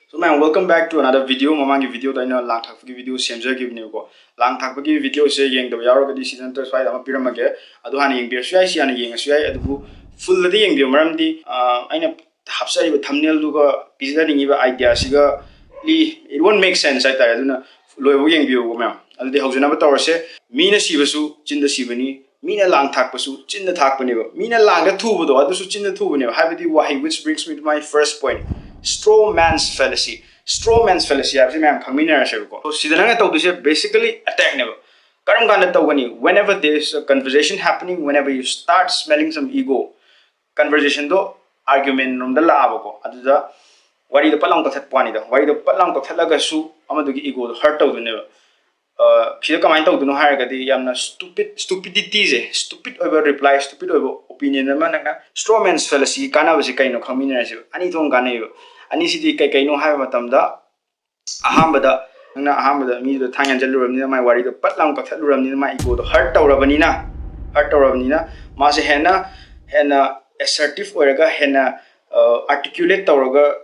So man, welcome back to another video. Mamangi video ta ina lang thak video semja give ne ko. Lang thak video se yeng do yaro gadi season to swai ama piramage. Adu hani yeng bir swai si ani yeng swai adu full di yeng bi maram di aina hapsari ba thumbnail du ga pizza ningi ba idea siga it won't make sense I tell aduna loy bo yeng bi ko ma. Adu de hojuna ba tawse mina sibasu chinda sibani mina lang thak basu chinda thak bani ba. Mina lang ga thu do adu su chinda thu bani ba. Habidi wahi, which brings me to my first point. Straw man's fallacy. Straw man's fallacy. I am coming here. So, basically attack never. Whenever there is a conversation happening, whenever you start smelling some ego, conversation do argument num the labo. Aduda, what is the palang to that point? Why the palang to Talagasu, Amadugi ego, hurt out the never. Kida comment out to no higher yamna stupidity, stupid over reply, stupid over opinion. Straw man's fallacy, Kana was a kind of combination. Anything Gane. Anisidi kay no have matamda ahambada na ahambada mi the thang anjaluram ni my worry the patlang pathaluram ni my ego the heart tawrabanina mase hena assertive oraga hena articulate tawraga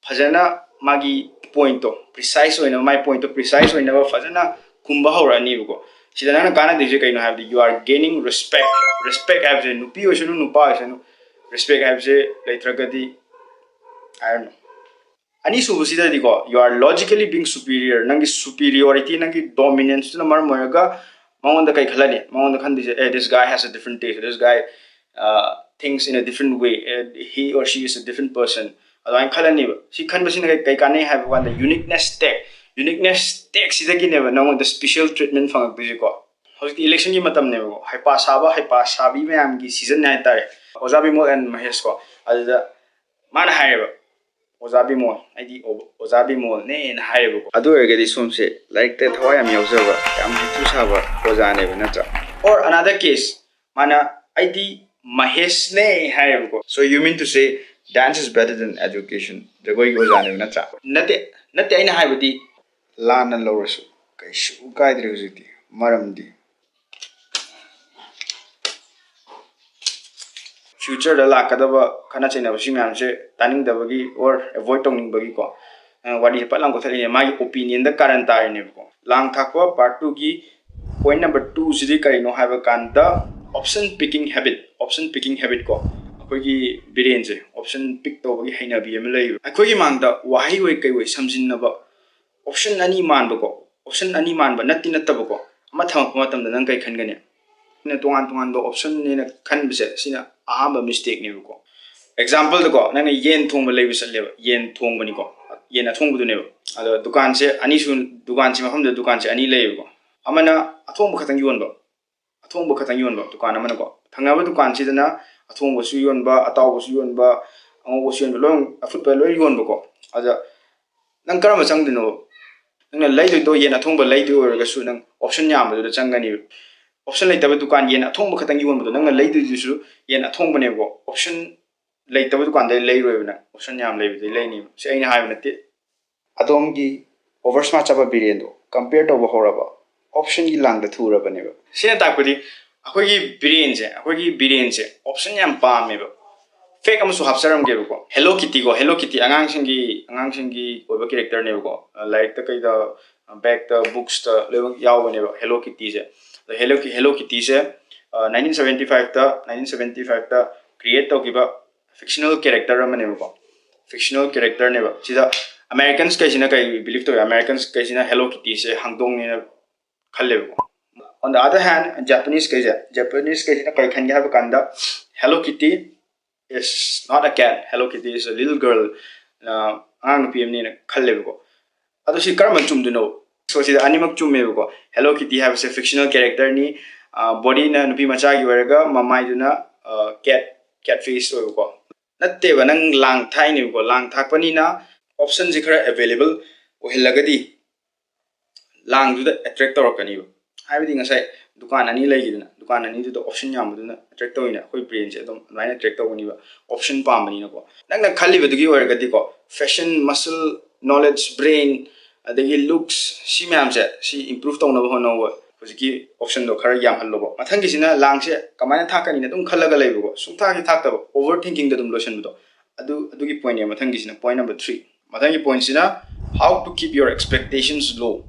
fajana magi point to precise oina my point to precise oina fajana kumba horani buko sidana kana dije kay no have the you are gaining respect have the nupi osunu nupa osunu respect have the laitragadi I don't know. Ani subusida diko, you are logically being superior. Nangi superiority, nangi dominance. Na mar moyaga, mangonda kay khalani. Mangonda khandi say, this guy has a different taste. This guy thinks in a different way. He or she is a different person. Ado khalani ba. Si khan basi na kay kane have one the uniqueness tag. Uniqueness tag sida ki neba. Nangon the special treatment fangak dije ko. Hosi election ki matam neba ko. Hypa sabi me amgi season na itare. Ozabi mo and Mahesh ko. Ado mana hire ba. Ozabi mall, ID Ozabi mall, ne in high book. Adu get this one say, like that, how I am observer, I'm to Sava, Ozane. Or another case, Mana ID Mahesh ne high book. So you mean to say dance is better than education? The going Ozane, not in high with the Lan and Lorasu, Kaishu, Guide Rosity, Maramdi. Future the lakadaba kanachina shimamse tanning the buggy or avoid tongue buggy ko. What is Palango my opinion the current time nevo. Lang Thakwa part 2 gi point number 2 sidika no have a kanta option picking habit ko. Akogi birense option pick to buggy haina BMLA. Akogi mangda wahi way kay way samjin naba option ani man bako option ani man ba natin at tabako mathang matam the nangkay kanganya. Na tungan do option ni na kan bise sina ahamba mistake ni ko example ko na yen thong ba lebi sal leba yen thong bani ko yen a thong bu ne ado dukan se ani sun dukan se maham de dukan se ani lebe ko amana athong bu khatang yon ba dukan amana ko thanga ba dukan se dana athong bu su yon ba ataw bu su yon ba ango bu su yon ba long afut ba lo yon ba ko aja nang karama chang dino nang lai do yen athong ba lai do ga su nang option nyam ba do changani option like the dukan yen athong bakatang yuan do nang lay do jusu yen athong bane go option like the dukan de lay ro na option yam lay de lay ni se aina ha nate adom gi oversmart chaba birendo compare to horaba option gi lang da thura bane ba se ta ko di akoi gi brain se option yam pa me ba fake am su hapsaram ge ko hello kitty angang singi oba character ne ko like the kai da back the books the level yaw bane ba hello kitty se the Hello Kitty se 1975 ta create to give a fictional character fictional character ne ba sida Americans kai sina kai believe to Americans kai sina Hello Kitty se hangdong ne khalle on the other hand Japanese kai sina kai khan ga kanda Hello Kitty is not a cat. Hello Kitty is a little girl ang PM ne khalle ko ado si karman chum do no. So see the animal chume ko Hello Kitty has a fictional character ni body na nupi macha gi weraga mamai duna cat face ko natte ba nang lang thai ni ko lang thak pani na option ji khara available o hilagadi lang du da attract tor kani ba haibidi ngasai dukan ani lai gi duna dukan ani du option yam duna attract toina koi brain je dum line attract tawni ba option pam bani na ko nang na khali ba du gi weragadi ko fashion muscle knowledge brain adagi looks si myam se si improve tawna ba hono wa hojiki option do khara yam hallo ba mathang gi sina lang se kamana thakani na dum khalaga laibo sung thak thak ta overthinking da dum lotion do adu gi point ya mathang gi sina point number 3 Mathangi point sina how to keep your expectations low.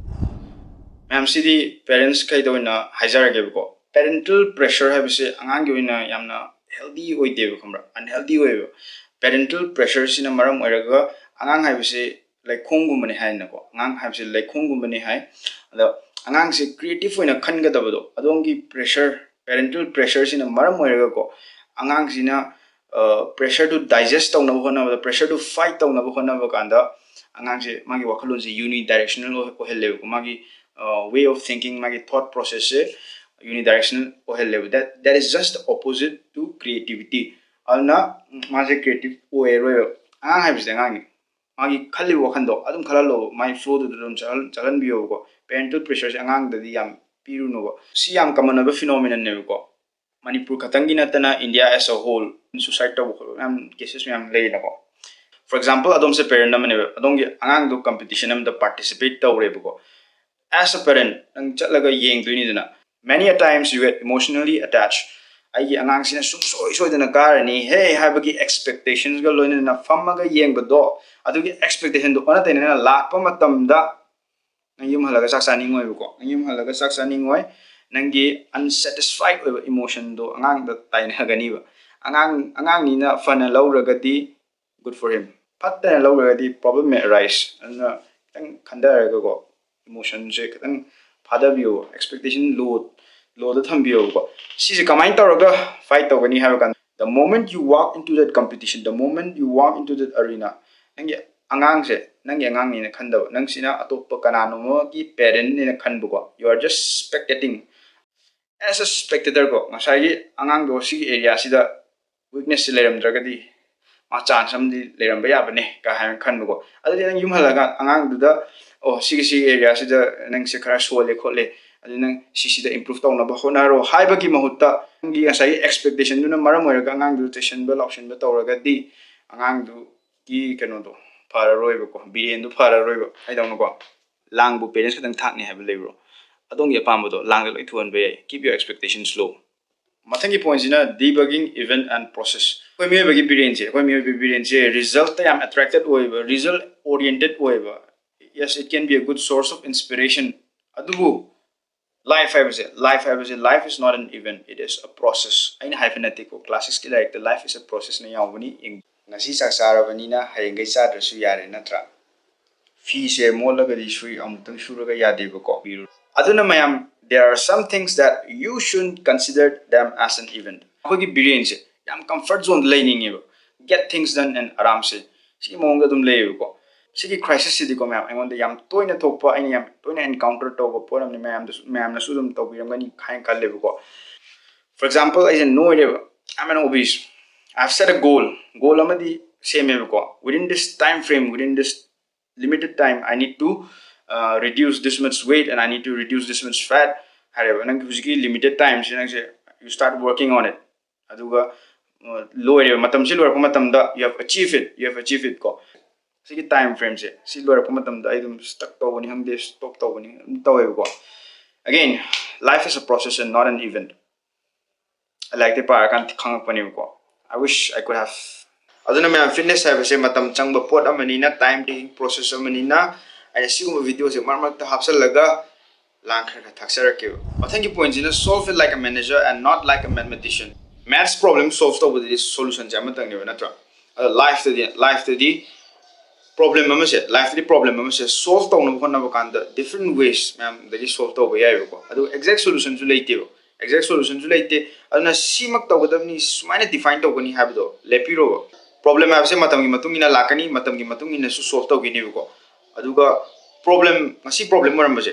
Ma'am sidi parents kai do na hajarage ko. Parental pressure have se angang gi na yamna healthy oide ko khamra unhealthy way. Parental pressure sina maram oiraga angang have se like khongu mani hai na ko. Angang have se like khongu mani hai. The angang se creative oina khan ga dabado. Adongi pressure parental pressure sina maram oiraga ko. Angang sina pressure to digest tau na hona the pressure to fight tau na hona kanda angang se magi wakhalon se unidirectional o helle ko magi way of thinking magi thought process se unidirectional o helle that is just opposite to creativity alna magi creative o ero angang hai bise angang magi khali wakhando adum khalalo my flow to dum chalan biyo ko parental pressure se angang dadi yam piru no ko si yam common ba phenomenon ne ko Manipur khatangi natana India as a whole suicide to am cases me am lay na ko. For example, adom se parent namane adom gi angang do competition am da participate to re ko. As a parent, nang chatlaga yeng duni dina. Many a times you get emotionally attached. Ai gi angang sina sum soi dina kar ni hey habagi expectations ga loina na famma ga yeng do. Adu gi expectation do ona tena la pa matam da nang yum halaga sak sani ngoi ko. Nang yum halaga sak sani ngoi nangi unsatisfied emotion do angang da taina gani ba. Angang ni na fana lauragadi good for him. Pattern lauragadi problem may arise. And kitang khandaraga ko emotion je kitang phadabiyo expectation low da thambiyo ko. Si je kamai tawraga fight tawgani haba kan. The moment you walk into that competition, the moment you walk into that arena, nangi angang se nangi angang ni na khandaba nang sina atoppa kanano mo ki parent ni na khanbu ko. You are just spectating as a spectator ko ngasai angang do si area sida weakness leram dragadi ma chance am di leram ba bane ka han khan ko adi nang yum halaga angang du da oh si area sida nang se khara sole khole adi nang si da improve taw na ba hona ro hai ba ki mahutta ngi ngasai expectation du na maram oira ka angang du station ba option ba tawraga di angang du ki kano do phara roi ba ko biren du phara roi ba ai dong ko lang bu parents ka dang thak ni ha ba lebro adong ya pambo do lang loi thuan be keep your expectations low. Mathangi point is debugging event and process. Koi mi bagi experience result I am attracted over result oriented over. Yes, it can be a good source of inspiration. Adubu life is not an event, it is a process. Aina hyphenatic classics ki like the life is a process na yawani ing ngasi sak sarabani na hayengai sa drasu yare natra. Fi se mola ga shui amutang shuraga yade ko biru. Aduna mayam, there are some things that you shouldn't consider them as an event. Akogi birin se yam comfort zone learning ebo. Get things done and aram se. Si monga dum lay ko. Sigi crisis si di ko mayam. Ayong yam toy na thokpa ay yam toy na encounter to ko poram ni mayam na sudum to biram gani kain kalle ko. For example, I know I'm an obese. I've set a goal. Goal amadi same ko. Within this time frame, within this limited time, I need to reduce this much weight and I need to reduce this much fat. However, limited times, you start working on it. Aduga low area matam si lower matam da you have achieved it. You have achieved it ko. Sige time frame se. Si lower matam da idum stuck to ni hang this stop to ni tawe ko. Again, life is a process and not an event. I like the part I can't khang pani ko. I wish I could have. Aduna may fitness have se matam chang ba pot amani na time taking process amani na ay siguro video se marmak ta hapsal laga lang kha thaksara ke. Thank you points in solve it like a manager and not like a mathematician. Maths problem solve to with this solution jam tang ne na tra. Life to the problem ama se life the problem ama se solve to no khona ba kan da different ways ma'am that is solve to ba yai ko. Adu exact solution ju leite ro. Exact solution ju leite aduna simak to gadam ni sumaina define to gani habdo lepiro problem have se matam gi matung ina lakani matam gi matung ina su solve to gini ko aduga problem ngasi problem moram baje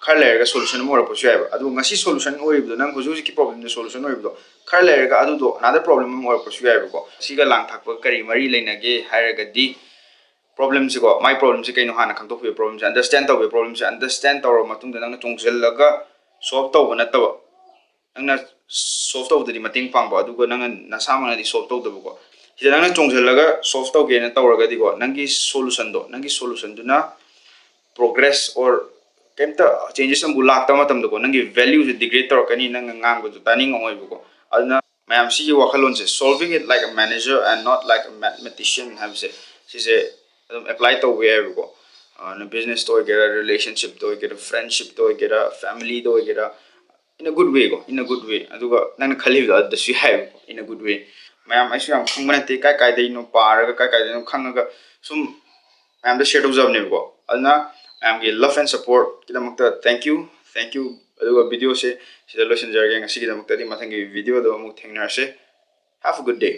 khar layer ga solution mo rapo shaiba adu ngasi solution oibdo nang ko juji ki problem the solution oibdo khar layer ga adu do another problem mo rapo shaiba ko siga lang thak pa kari mari leina ge hair ga di problem si ko my problem si kaino hana khang to problem si understand to problem si understand to matung da nang chongjel laga solve to na to nang solve to di mating pang ba aduga nang nasama na di solve to ko sida nang chongjelaga solve to ge na tawraga di ko nangi solution do na progress or kemta changes am bulak ta matam do ko nangi value se degrade tor kani nang ngang go tani ngoi bu ko adna mayam si wakhalon se solving it like a manager and not like a mathematician have se si se ꯑꯗꯨꯝ apply ꯇꯧꯕ ꯌꯥꯏꯕꯀꯣ ꯕꯤꯖꯤꯅꯦꯁꯇ ꯑꯣꯏꯒꯦꯔꯥ ꯔꯤꯂꯦꯁꯟꯁꯤꯞꯇ ꯑꯣꯏꯒꯦꯔꯥ ꯐ꯭ꯔꯦꯟꯗꯁꯤꯞꯇ ꯑꯣꯏꯒꯦꯔꯥ ꯐꯦꯃꯤꯂꯤꯗ ꯑꯣꯏꯒꯦꯔꯥ ꯏꯟ ꯑ good ꯋꯦ ꯀꯣ ꯏꯟ ꯑ good ꯋꯦ ꯑꯗꯨꯒ ꯅꯪꯅ ꯈꯜꯂꯤꯕꯗꯣ ꯑꯗꯨꯗꯁꯨ ꯌꯥꯏꯕꯀꯣ ꯏꯟ ꯑ ꯒꯨꯗ ꯋꯦ ꯃꯌꯥꯝ ꯑꯩꯁꯨ ꯌꯥꯝ ꯈꯪꯕ ꯅꯠꯇꯦ ꯀꯥꯏ ꯀꯥꯏꯗꯩꯅꯣ ꯄꯥꯔꯒ ꯀꯥꯏ ꯀꯥꯏꯗꯩꯅꯣ ꯈꯪꯉꯒ ꯁꯨꯝ ꯃꯌꯥꯝꯗ ꯁꯤꯌꯔ ꯇꯧꯖꯕꯅꯦꯕꯀꯣ ꯑꯗꯨꯅ ꯃꯌꯥꯝꯒꯤ ꯂꯚ ꯑꯦꯟ ꯁꯞꯄꯣꯔꯠꯀꯤꯗꯃꯛꯇ ꯊꯦꯡꯛ ꯌꯨ ꯑꯗꯨꯒ ꯚꯤꯗꯤꯑꯣꯁꯦ ꯁꯤꯗ ꯂꯣꯏꯁꯤꯟꯖꯔꯒꯦ ꯉꯁꯤꯒꯤꯗꯃꯛꯇꯗꯤ ꯃꯊꯪꯒꯤ ꯚꯤꯗꯤꯑꯣꯗꯣ ꯑꯃꯨꯛ ꯊꯦꯡꯅꯔꯁꯦ ꯍꯦꯞ ꯑ ꯒꯨꯗ ꯗꯦ